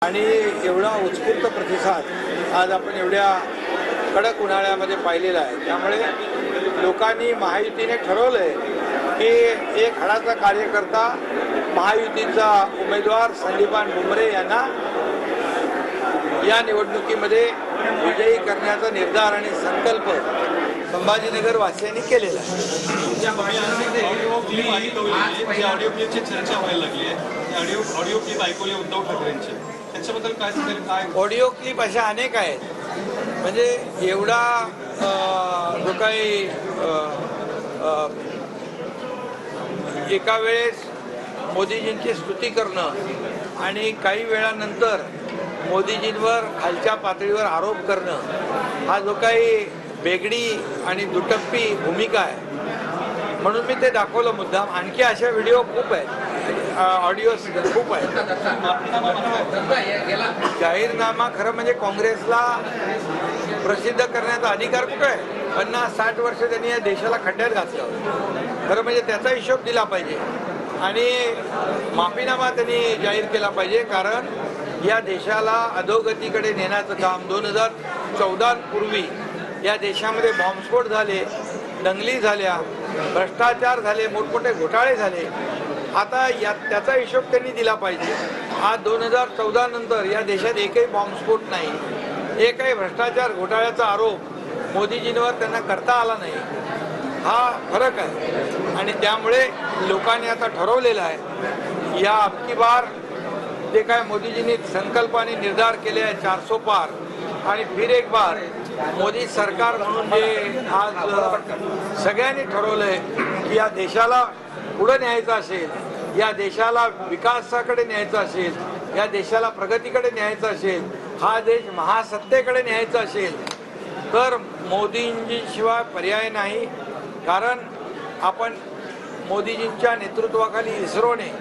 आणि एवढा उत्स्फूर्त प्रतिसाद आज आपण एवढ्या कडक उन्हाळ्यामध्ये पाहिलेला आहे। त्यामुळे लोकांनी महायुतीने ठरवलंय की एक हडाचा कार्यकर्ता महायुतीचा उमेदवार संदीपान भुमरे यांना या निवडणुकीमध्ये विजयी करण्याचा निर्धार आणि संकल्प संभाजीनगर वासियांनी केलेला आहे। ऑडिओ क्लिपची चर्चा व्हायला लागली आहे। ऑडिओ क्लिप ऐकूया उद्धव ठाकरेंची, त्याच्याबद्दल काय सांगेल? काय ऑडिओ क्लिप अशा अनेक आहेत, म्हणजे एवढा जो काही एका वेळेस मोदीजींची स्तुती करणं आणि काही वेळानंतर मोदीजींवर खालच्या पातळीवर आरोप करणं हा जो काही वेगळी आणि दुटप्पी भूमिका आहे, म्हणून मी ते दाखवलं मुद्दाम। आणखी अशा व्हिडिओ खूप आहेत, ऑडिओ खूप आहेत। जाहीरनामा खरं म्हणजे काँग्रेसला प्रसिद्ध करण्याचा अधिकार कुठे आहे? 50-60 वर्ष त्यांनी या देशाला खड्ड्यात घातलं। खरं म्हणजे त्याचा हिशोब दिला पाहिजे आणि माफीनामा त्यांनी जाहीर केला पाहिजे, कारण या देशाला अधोगतीकडे नेण्याचं काम 2014 पूर्वी या देशामध्ये बॉम्बस्फोट झाले, दंगली झाल्या, भ्रष्टाचार झाले, मोठमोठे घोटाळे झाले। आता त्याचा हिशोब त्यांनी दिला पाहिजे। आज 2014 नंतर या देशात एकही बॉम्बस्फोट नाही, एकही भ्रष्टाचार घोटाळ्याचा आरोप मोदीजींवर त्यांना करता आला नाही। हा फरक आहे आणि त्यामुळे लोकांनी आता ठरवलेलं आहे या अबकी बार जे काय मोदीजींनी संकल्पाने निर्धार केले आहे 400 पार, आणि फिर एक बार मोदी सरकार म्हणून जे आज सगळ्यांनी ठरवलंय की या देशाला पुढे न्यायचं असेल, या देशाला विकासाकडे न्यायचं असेल, या देशाला प्रगतीकडे न्यायचं असेल, हा देश महासत्तेकडे न्यायचा असेल तर मोदींशिवाय पर्याय नाही। कारण आपण मोदीजींच्या नेतृत्वाखाली इस्रोने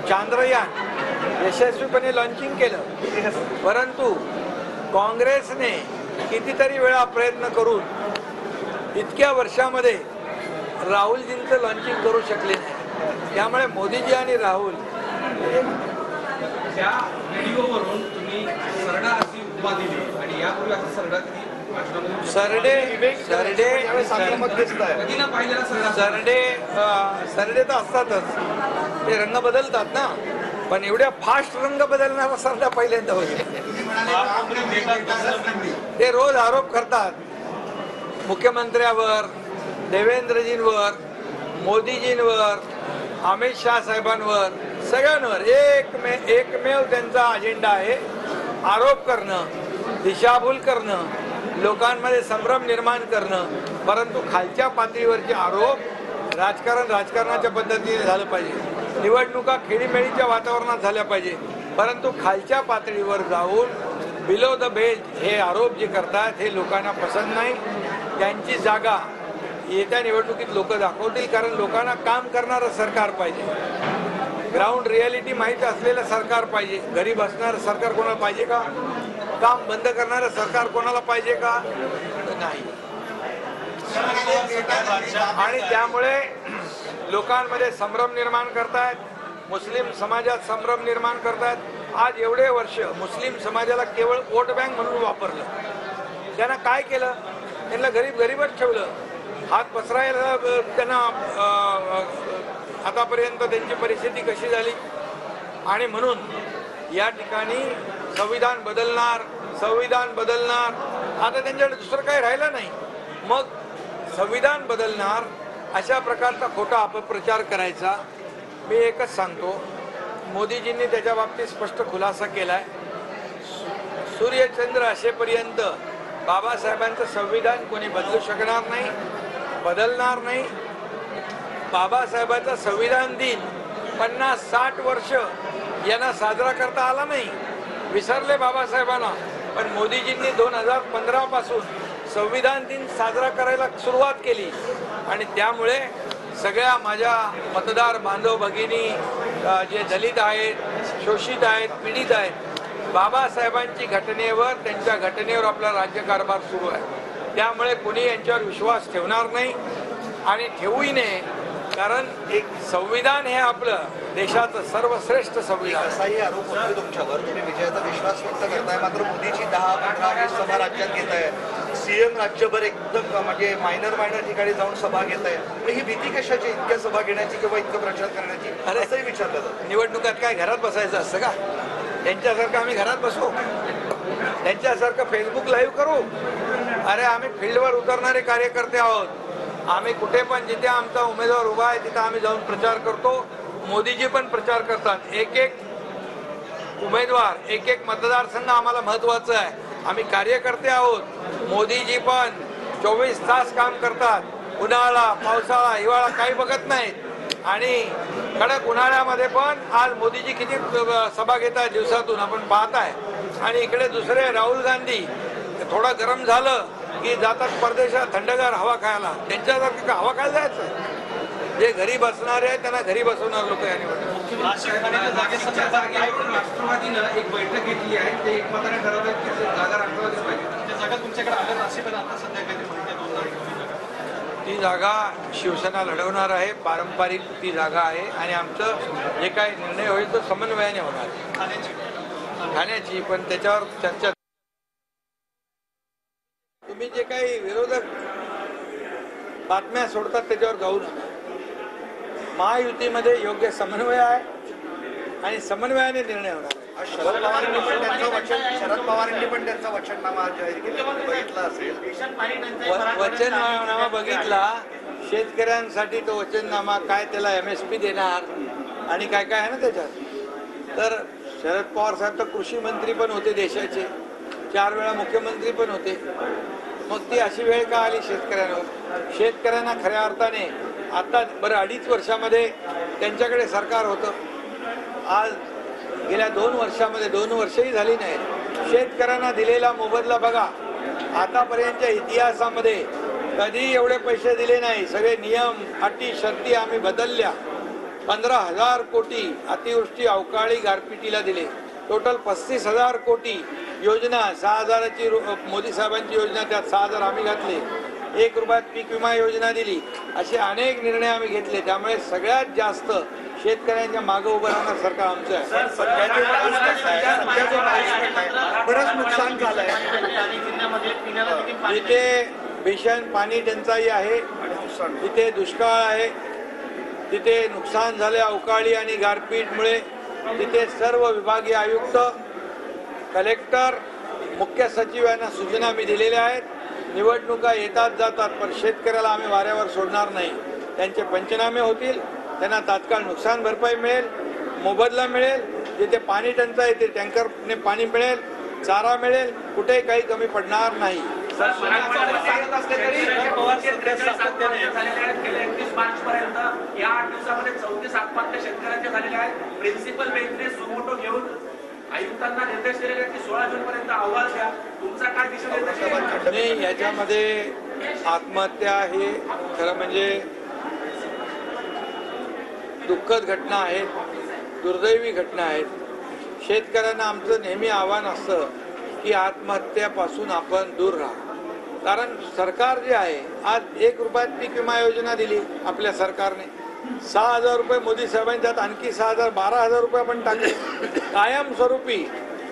चांद्रयान यशस्वीपणे लॉन्चिंग केलं, परंतु काँग्रेसने कितीतरी वेळा प्रयत्न करून इतक्या वर्षामध्ये राहुलजींचं लॉन्चिंग करू शकले नाही। त्यामुळे मोदीजी आणि राहुल त्या व्हिडिओवरून तुम्ही सरडा अशी उपमा दिली आणि यापूर्वी असं सरडा सरडे तर असतातच, ते रंग बदलतात ना, पण एवढ्या फास्ट रंग बदलणारा सरडा पहिल्यांदा होईल। ते रोज आरोप करतात मुख्यमंत्र्यावर, देवेंद्रजींवर, मोदीजींवर, अमित शाह साहेबांवर, सगळ्यांवर एकमेव त्यांचा अजेंडा आहे आरोप करणं, दिशाभूल करणं, लोकांमध्ये संभ्रम निर्माण करणं। परंतु खालच्या पातळीवरचे आरोप राजकारणाच्या पद्धतीने झालं पाहिजे, निवडणुका खेळीमेळीच्या वातावरणात झाल्या पाहिजे, परंतु खालच्या पातळीवर जाऊन बिलो द बेल्ट हे आरोप जे करतात हे लोकांना पसंत नाही। त्यांची जागा येत्या निवडणुकीत लोक दाखवतील, कारण लोकांना काम करणारं सरकार पाहिजे, ग्राउंड रियालिटी माहीत असलेलं सरकार पाहिजे। घरी बसणारं सरकार कोणाला पाहिजे का? काम बंद करणारं सरकार कोणाला पाहिजे का? नाही। आणि त्यामुळे लोकांमध्ये संभ्रम निर्माण करतायत, मुस्लिम समाजात संभ्रम निर्माण करतायत। आज एवढे वर्ष मुस्लिम समाजाला केवळ वोट बँक म्हणून वापरलं, त्यांना काय केलं? त्यांना गरीबच ठेवलं, हात पसरायला त्यांना आतापर्यंत त्यांची परिस्थिती कशी झाली। आणि म्हणून या ठिकाणी संविधान बदलणार आता त्यांच्याकडे दुसरं काही राहिलं नाही। मग संविधान बदलणार अशा प्रकारचा खोटा अपप्रचार करायचा। मी एकच सांगतो, मोदीजींनी त्याच्या बाबतीत स्पष्ट खुलासा केलाय, सूर्यचंद्र असेपर्यंत बाबासाहेबांचं संविधान कोणी बदलू शकणार नाही, बदलणार नाही। बाबासाहेबांचा संविधान दिन 50-60 वर्ष यांना साजरा करता आला नाही, विसरले बाबासाहेबांना। पण मोदीजींनी 2015 पासून संविधान दिन साजरा करायला सुरुवात केली आणि त्यामुळे सगळ्या माझ्या मतदार बांधव भगिनी जे दलित आहेत, शोषित आहेत, पीडित आहेत, बाबासाहेबांची घटनेवर, त्यांच्या घटनेवर आपला राज्यकारभार सुरू आहे। त्यामुळे कोणी यांच्यावर विश्वास ठेवणार नाही आणि ठेवूही नये कारण एक संविधान हे आपलं देशाचं सर्वश्रेष्ठ संविधान. असाही आरोप होतोय तुमच्यावर, तुम्ही विजयाचा विश्वास व्यक्त करताय, मात्र मोदीची 10-15-20 सभा राज्यात घेत आहे, सीएम राज्यभर एकदम म्हणजे मायनर ठिकाणी जाऊन सभा घेत आहे. मग ही भीती कशाची इतक्या सभा घेण्याची किंवा इतकं प्रचार करण्याची, असंही विचारलं जातं. निवडणुकात काय घरात बसायचं असतं का? त्यांच्यासारखं आम्ही घरात बसू, त्यांच्यासारखं फेसबुक लाईव्ह करू? अरे आम्ही फील्डवर उतरणारे कार्यकर्ते आहोत. आम्ही कुठे पण जिथे आमचा उमेदवार उभा आहे तिथे आम्ही जाऊन प्रचार करतो. मोदीजी पण प्रचार करतात. एक एक उमेदवार, एक एक मतदारसंघ आम्हाला महत्वाचं आहे. आम्ही कार्यकर्ते आहोत. मोदीजी पण 24 तास काम करतात. उन्हाळा, पावसाळा, हिवाळा काही बघत नाहीत. आणि कडक उन्हाळ्यामध्ये पण आज मोदीजी किती सभा घेत आहेत दिवसातून आपण पाहत आहे. आणि इकडे दुसरे राहुल गांधी थोडं गरम झालं की जातात परदेशात थंडगार हवा खायला. त्यांच्यासारखं हवा खायला जायचं? जे घरी बसणारे आहेत त्यांना घरी बसवणार लोक या निवडणुकीत. राष्ट्रवादीनं एक बैठक घेतली आहे, ते एकमताने ठरवलं की जागा राष्ट्रवादीच पाहिजे. त्या जागा तुमच्याकडे आल्या असे पण आता सध्या काही माहिती आहे 2 जागा. ती जागा शिवसेना लढवणार आहे. पारंपरिक ती जागा आहे आणि आमचं जे काही निर्णय होईल तो समन्वयाने होणार. ठाण्याची पण त्याच्यावर चर्चा. तुम्ही जे काही विरोधक बातम्या सोडतात त्याच्यावर जाऊ नका. महायुतीमध्ये योग्य समन्वय आहे आणि समन्वयाने निर्णय होणार आहे. शरद पवारांनी पण त्यांचा वचननामा जाहीर केला, बघितला असेल. वचननामा बघितला. शेतकऱ्यांसाठी तो वचननामा काय, त्याला MSP देणार आणि काय काय आहे ना त्याच्यात. तर शरद पवार साहेब तर कृषी मंत्री पण होते देशाचे, 4 वेळा मुख्यमंत्री पण होते. मग ती अशी वेळ का आली शेतकऱ्यांवर? शेतकऱ्यांना खऱ्या अर्थाने आता बरं 2.5 वर्षामध्ये त्यांच्याकडे सरकार होतं. आज गेल्या 2 वर्षामध्ये 2 वर्षही झाली नाही. शेतकऱ्यांना दिलेला मोबदला बघा. आतापर्यंतच्या इतिहासामध्ये कधी एवढे पैसे दिले नाही. सगळे नियम, अटी, शर्ती आम्ही बदलल्या. 15,000 कोटी अतिवृष्टी, अवकाळी, गारपिटीला दिले. टोटल 35,000 कोटी योजना. 6,000ची मोदी साहेबांची योजना, त्यात 6,000 आम्ही घातले. 1 रुपयात पीक विमा योजना दिली. असे अनेक निर्णय आम्ही घेतले. त्यामुळे सगळ्यात जास्त शेतकऱ्यांच्या मागे उभं राहणार सरकार आमचं आहे. बरंच नुकसान झालंय. जिथे भीषण पाणी टंचाई आहे, जिथे दुष्काळ आहे, तिथे नुकसान झाले अवकाळी आणि गारपीटमुळे, तिथे सर्व विभागीय आयुक्त, कलेक्टर, मुख्य सचिव यांना सूचना मी दिलेल्या आहेत. निवडणुका येतात जातात पण शेतकऱ्याला आम्ही वाऱ्यावर सोडणार नाही. त्यांचे पंचनामे होतील, त्यांना तात्काळ नुकसान भरपाई मिळेल, मोबदला मिळेल. जिथे पाणी टंचाई ते टँकरने पाणी मिळेल, चारा मिळेल, कुठेही काही कमी पडणार नाही. या 8 दिवसामध्ये 34 आत्महत्या शेतकऱ्यांच्या झालेल्या आहेत. प्रिन्सिपल बेंचने सुमोटो घेऊन आयुक्तांना निर्देश दिलेले की 16 जून पर्यंत अहवाल द्या. तुमचा काय दिशा नाही, याच्यामध्ये आत्महत्या ही खरं म्हणजे दुःखद घटना आहेत, दुर्दैवी घटना आहेत. शेतकऱ्यांना आमचं नेहमी आव्हान असतं की आत्महत्यापासून आपण दूर राहा. कारण सरकार जे आहे, आज 1 रुपयात पीक विमा योजना दिली आपल्या सरकारने. 6,000 रुपये मोदी साहेबांच्यात आणखी 6,000, 12,000 रुपये आपण टाकले. कायमस्वरूपी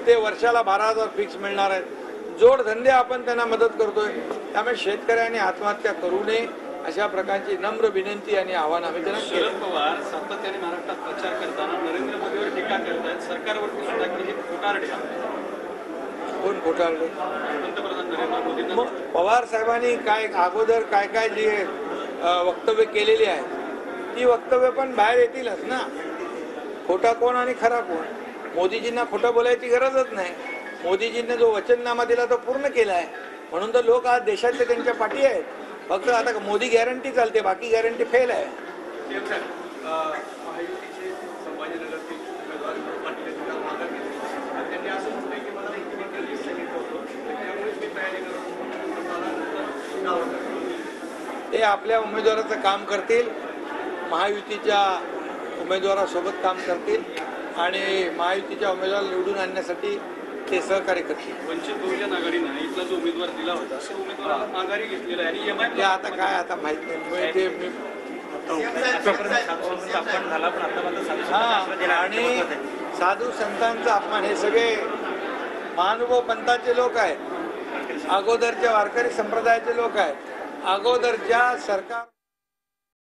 ते वर्षाला 12,000 फिक्स मिळणार आहेत. जोडधंदे आपण त्यांना मदत करतोय. त्यामुळे शेतकऱ्यांनी आत्महत्या करू नये अशा प्रकारची नम्र विनंती आणि आव्हान आम्ही त्यांना केलं. शरद पवार सातत्याने महाराष्ट्रात प्रचार करताना नरेंद्र मोदीवर टीका करतायत. सरकारवरती सुद्धा की हे खोटारडे आहे. कोण घोटाळले? पंतप्रधान नरेंद्र मोदींना मग पवार साहेबांनी काय अगोदर काय काय जी वक्तव्य केलेली आहे ती वक्तव्य पण बाहेर येतीलच ना. खोटा कोण आणि खरा कोण? मोदीजींना खोटं बोलायची गरजच नाही. मोदीजींनी जो वचननामा दिला तो पूर्ण केला आहे. म्हणून तर लोक आज देशातले त्यांच्या पाठी आहेत. फक्त आता मोदी गॅरंटी चालते, बाकी गॅरंटी फेल आहे. महायुतीचे संभाजीनगरचे उमेदवार पाटील यांनी माघार घेतली. त्यांनी असं म्हटलंय की मला इतिहास सांगितलं होतं, त्यामुळेच मी तयारी करतो. ते आपल्या उमेदवाराचं काम करतील, महायुतीच्या उमेदवारासोबत काम करतील आणि महायुतीच्या उमेदवाराला निवडून आणण्यासाठी ते सहकार्य करतील. वंचित बहुजन आघाडीनं इथला जो उमेदवार दिला होता असे उमेदवाराला माघारी घेतलेला आहे आणि ते आता काय आता माहित नाही. ते मी आतापर्यंत साधू संतांचा अपमान झाला, पण आता मात्र साधू संतांचा हा आशीर्वाद दिला. आणि साधू संतांचा अपमान, हे सगळे महानुभव पंथाचे लोक आहेत, अगोदरच्या वारकरी संप्रदायाचे लोक आहेत, अगोदरच्या सरकार